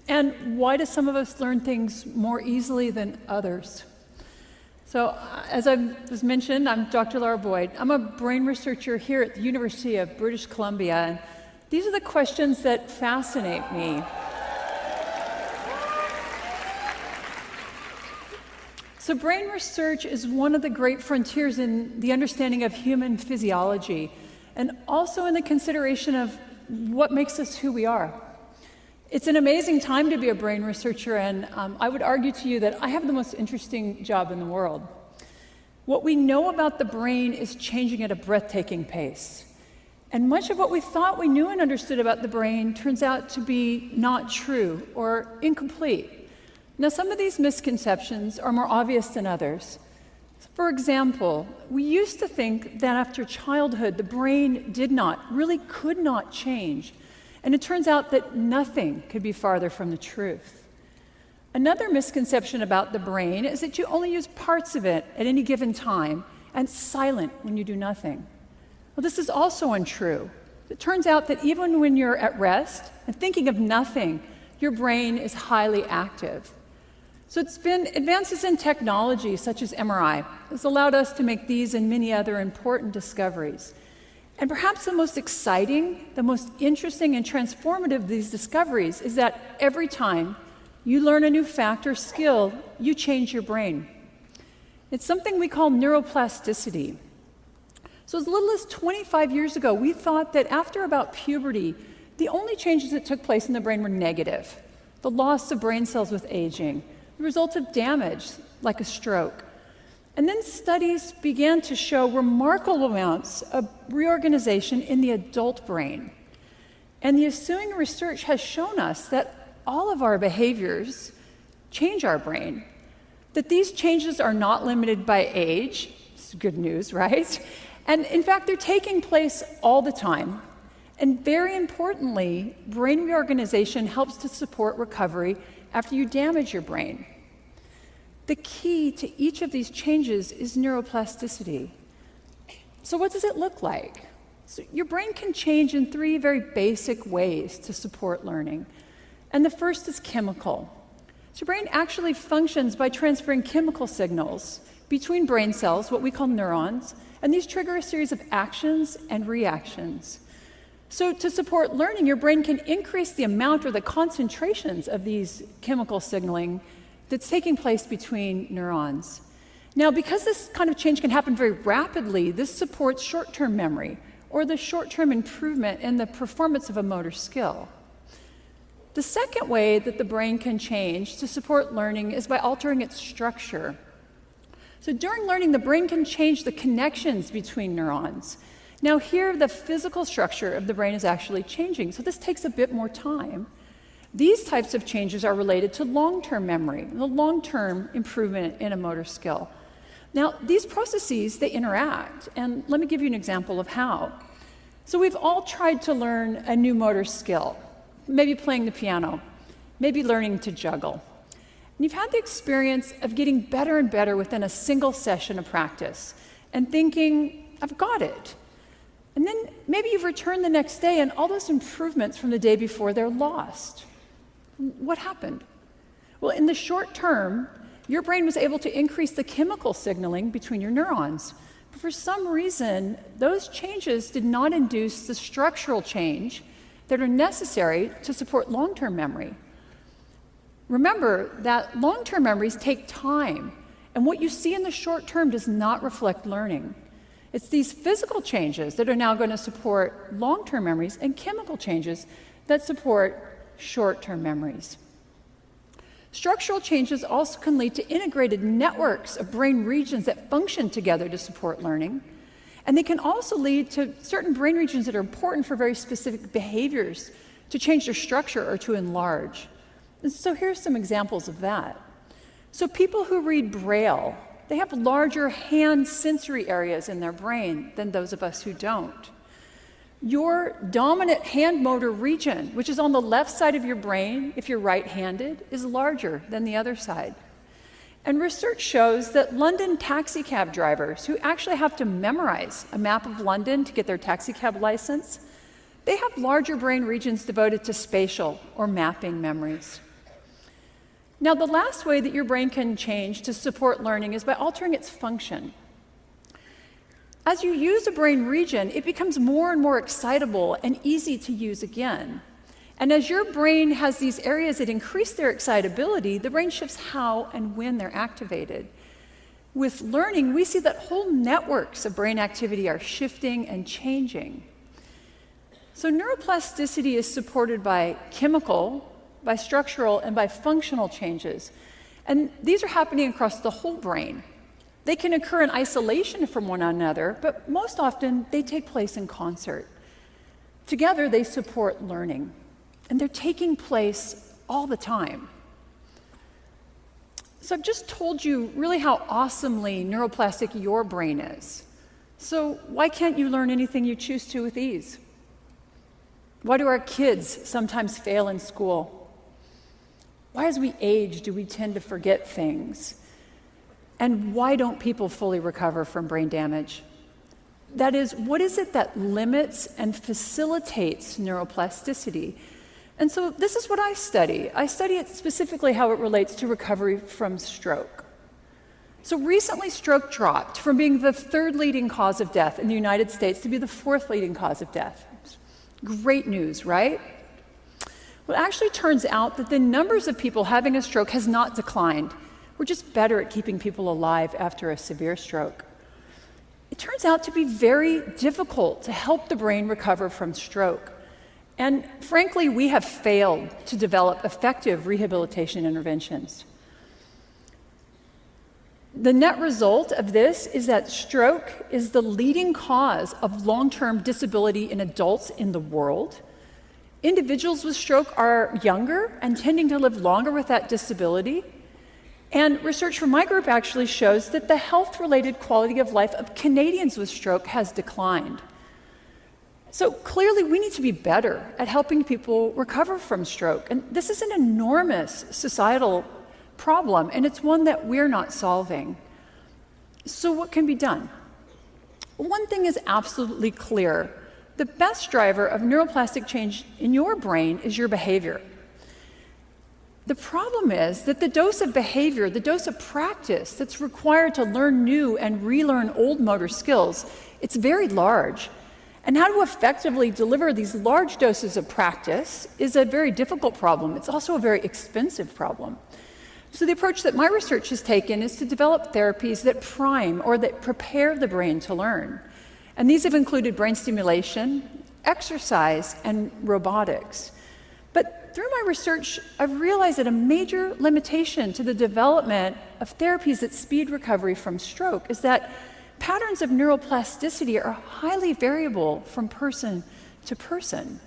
And why do some of us learn things more easily than others? So, as I was mentioned, I'm Dr. Lara Boyd. I'm a brain researcher here at the University of British Columbia, and these are the questions that fascinate me. So brain research is one of the great frontiers in the understanding of human physiology, and also in the consideration of what makes us who we are. It's an amazing time to be a brain researcher, and I would argue to you that I have the most interesting job in the world. What we know about the brain is changing at a breathtaking pace. And much of what we thought we knew and understood about the brain turns out to be not true or incomplete. Now, some of these misconceptions are more obvious than others. For example, we used to think that after childhood, the brain really could not change. And it turns out that nothing could be farther from the truth. Another misconception about the brain is that you only use parts of it at any given time, and it's silent when you do nothing. Well, this is also untrue. It turns out that even when you're at rest and thinking of nothing, your brain is highly active. So it's been advances in technology, such as MRI, has allowed us to make these and many other important discoveries. And perhaps the most exciting, the most interesting and transformative of these discoveries is that every time you learn a new fact or skill, you change your brain. It's something we call neuroplasticity. So as little as 25 years ago, we thought that after about puberty, the only changes that took place in the brain were negative. The loss of brain cells with aging, the result of damage, like a stroke. And then studies began to show remarkable amounts of reorganization in the adult brain. And the ensuing research has shown us that all of our behaviors change our brain, that these changes are not limited by age. It's good news, right? And in fact, they're taking place all the time. And very importantly, brain reorganization helps to support recovery after you damage your brain. The key to each of these changes is neuroplasticity. So what does it look like? So your brain can change in three very basic ways to support learning. And the first is chemical. So your brain actually functions by transferring chemical signals between brain cells, what we call neurons, and these trigger a series of actions and reactions. So to support learning, your brain can increase the amount or the concentrations of these chemical signaling that's taking place between neurons. Now, because this kind of change can happen very rapidly, this supports short-term memory, or the short-term improvement in the performance of a motor skill. The second way that the brain can change to support learning is by altering its structure. So during learning, the brain can change the connections between neurons. Now here, the physical structure of the brain is actually changing, so this takes a bit more time. These types of changes are related to long-term memory, the long-term improvement in a motor skill. Now, these processes, they interact, and let me give you an example of how. So we've all tried to learn a new motor skill, maybe playing the piano, maybe learning to juggle. And you've had the experience of getting better and better within a single session of practice and thinking, I've got it. And then maybe you've returned the next day and all those improvements from the day before, they're lost. What happened? Well, in the short term, your brain was able to increase the chemical signaling between your neurons. But for some reason, those changes did not induce the structural change that are necessary to support long-term memory. Remember that long-term memories take time, and what you see in the short term does not reflect learning. It's these physical changes that are now going to support long-term memories and chemical changes that support short-term memories. Structural changes also can lead to integrated networks of brain regions that function together to support learning. And they can also lead to certain brain regions that are important for very specific behaviors to change their structure or to enlarge. And so here's some examples of that. So people who read Braille, they have larger hand sensory areas in their brain than those of us who don't. Your dominant hand motor region, which is on the left side of your brain if you're right-handed, is larger than the other side. And research shows that London taxi cab drivers who actually have to memorize a map of London to get their taxi cab license, they have larger brain regions devoted to spatial or mapping memories. Now, the last way that your brain can change to support learning is by altering its function. As you use a brain region, it becomes more and more excitable and easy to use again. And as your brain has these areas that increase their excitability, the brain shifts how and when they're activated. With learning, we see that whole networks of brain activity are shifting and changing. So neuroplasticity is supported by chemical, by structural, and by functional changes. And these are happening across the whole brain. They can occur in isolation from one another, but most often they take place in concert. Together, they support learning, and they're taking place all the time. So I've just told you really how awesomely neuroplastic your brain is. So why can't you learn anything you choose to with ease? Why do our kids sometimes fail in school? Why, as we age, do we tend to forget things? And why don't people fully recover from brain damage? That is, what is it that limits and facilitates neuroplasticity? And so this is what I study. I study it specifically how it relates to recovery from stroke. So recently, stroke dropped from being the third leading cause of death in the United States to be the fourth leading cause of death. Great news, right? Well, it actually turns out that the numbers of people having a stroke has not declined. We're just better at keeping people alive after a severe stroke. It turns out to be very difficult to help the brain recover from stroke. And frankly, we have failed to develop effective rehabilitation interventions. The net result of this is that stroke is the leading cause of long-term disability in adults in the world. Individuals with stroke are younger and tending to live longer with that disability. And research from my group actually shows that the health-related quality of life of Canadians with stroke has declined. So clearly, we need to be better at helping people recover from stroke. And this is an enormous societal problem, and it's one that we're not solving. So what can be done? One thing is absolutely clear. The best driver of neuroplastic change in your brain is your behavior. The problem is that the dose of behavior, the dose of practice that's required to learn new and relearn old motor skills, it's very large. And how to effectively deliver these large doses of practice is a very difficult problem. It's also a very expensive problem. So the approach that my research has taken is to develop therapies that prime or that prepare the brain to learn. And these have included brain stimulation, exercise, and robotics. But through my research, I've realized that a major limitation to the development of therapies that speed recovery from stroke is that patterns of neuroplasticity are highly variable from person to person.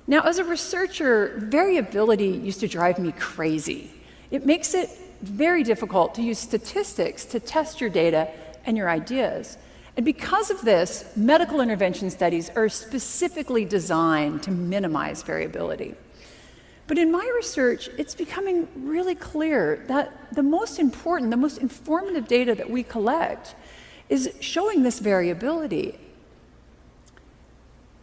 Now, as a researcher, variability used to drive me crazy. It makes it very difficult to use statistics to test your data and your ideas. And because of this, medical intervention studies are specifically designed to minimize variability. But in my research, it's becoming really clear that the most important, the most informative data that we collect is showing this variability.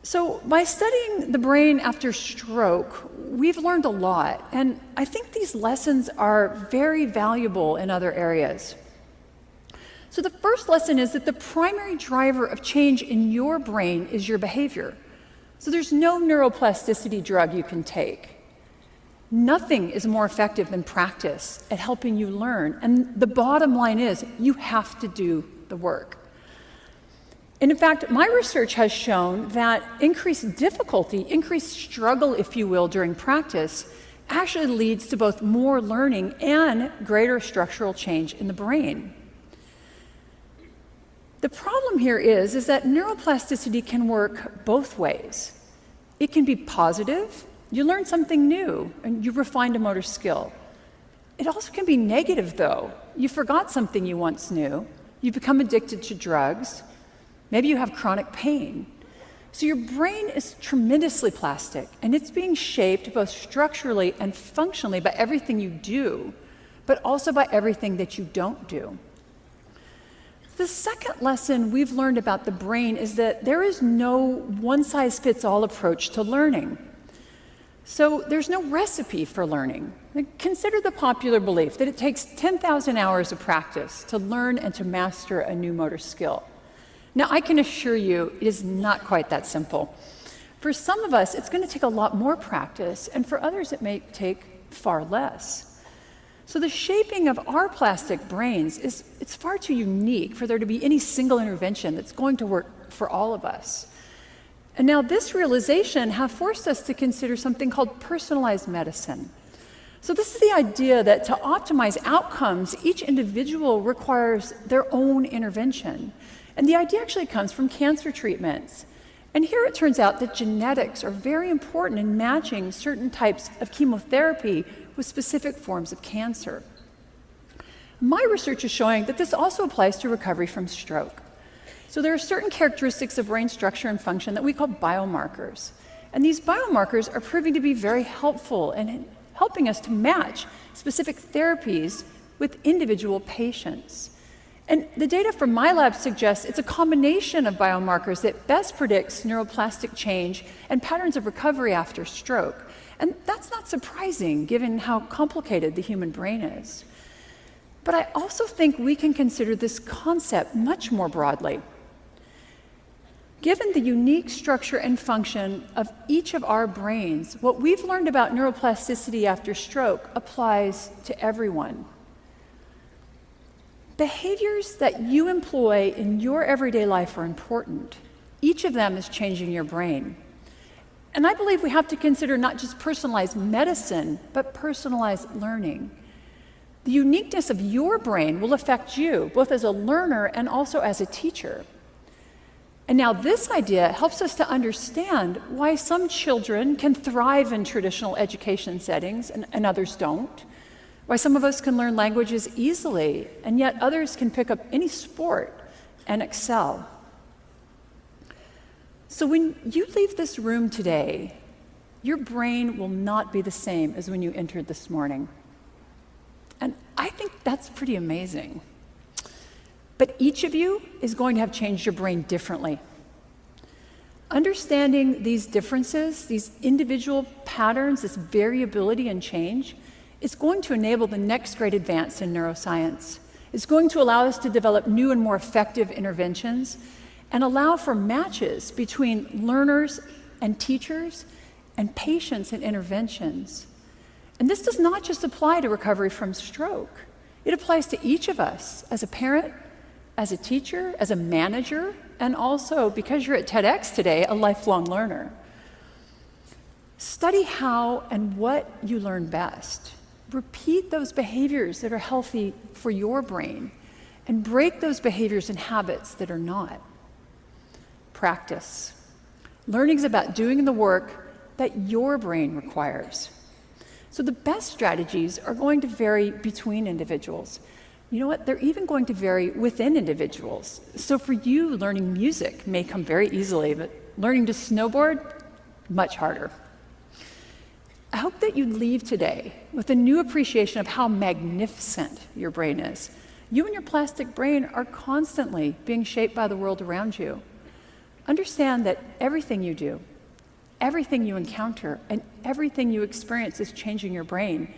So by studying the brain after stroke, we've learned a lot, and I think these lessons are very valuable in other areas. So the first lesson is that the primary driver of change in your brain is your behavior. So there's no neuroplasticity drug you can take. Nothing is more effective than practice at helping you learn. And the bottom line is, you have to do the work. And in fact, my research has shown that increased difficulty, increased struggle, if you will, during practice actually leads to both more learning and greater structural change in the brain. The problem here is that neuroplasticity can work both ways. It can be positive. You learn something new and you refined a motor skill. It also can be negative, though. You forgot something you once knew. You become addicted to drugs. Maybe you have chronic pain. So your brain is tremendously plastic, and it's being shaped both structurally and functionally by everything you do, but also by everything that you don't do. The second lesson we've learned about the brain is that there is no one-size-fits-all approach to learning. So there's no recipe for learning. Consider the popular belief that it takes 10,000 hours of practice to learn and to master a new motor skill. Now, I can assure you it is not quite that simple. For some of us, it's going to take a lot more practice, and for others, it may take far less. So the shaping of our plastic brains it's far too unique for there to be any single intervention that's going to work for all of us. And now this realization have forced us to consider something called personalized medicine. So this is the idea that to optimize outcomes, each individual requires their own intervention. And the idea actually comes from cancer treatments. And here it turns out that genetics are very important in matching certain types of chemotherapy with specific forms of cancer. My research is showing that this also applies to recovery from stroke. So there are certain characteristics of brain structure and function that we call biomarkers. And these biomarkers are proving to be very helpful in helping us to match specific therapies with individual patients. And the data from my lab suggests it's a combination of biomarkers that best predicts neuroplastic change and patterns of recovery after stroke. And that's not surprising given how complicated the human brain is. But I also think we can consider this concept much more broadly. Given the unique structure and function of each of our brains, what we've learned about neuroplasticity after stroke applies to everyone. Behaviors that you employ in your everyday life are important. Each of them is changing your brain. And I believe we have to consider not just personalized medicine, but personalized learning. The uniqueness of your brain will affect you, both as a learner and also as a teacher. And now this idea helps us to understand why some children can thrive in traditional education settings and others don't. Why some of us can learn languages easily, and yet others can pick up any sport and excel. So when you leave this room today, your brain will not be the same as when you entered this morning. And I think that's pretty amazing. But each of you is going to have changed your brain differently. Understanding these differences, these individual patterns, this variability and change, is going to enable the next great advance in neuroscience. It's going to allow us to develop new and more effective interventions and allow for matches between learners and teachers and patients and interventions. And this does not just apply to recovery from stroke. It applies to each of us as a parent, as a teacher, as a manager, and also, because you're at TEDx today, a lifelong learner. Study how and what you learn best. Repeat those behaviors that are healthy for your brain, and break those behaviors and habits that are not. Practice. Learning is about doing the work that your brain requires. So the best strategies are going to vary between individuals. You know what? They're even going to vary within individuals. So for you, learning music may come very easily, but learning to snowboard, much harder. I hope that you leave today with a new appreciation of how magnificent your brain is. You and your plastic brain are constantly being shaped by the world around you. Understand that everything you do, everything you encounter, and everything you experience is changing your brain.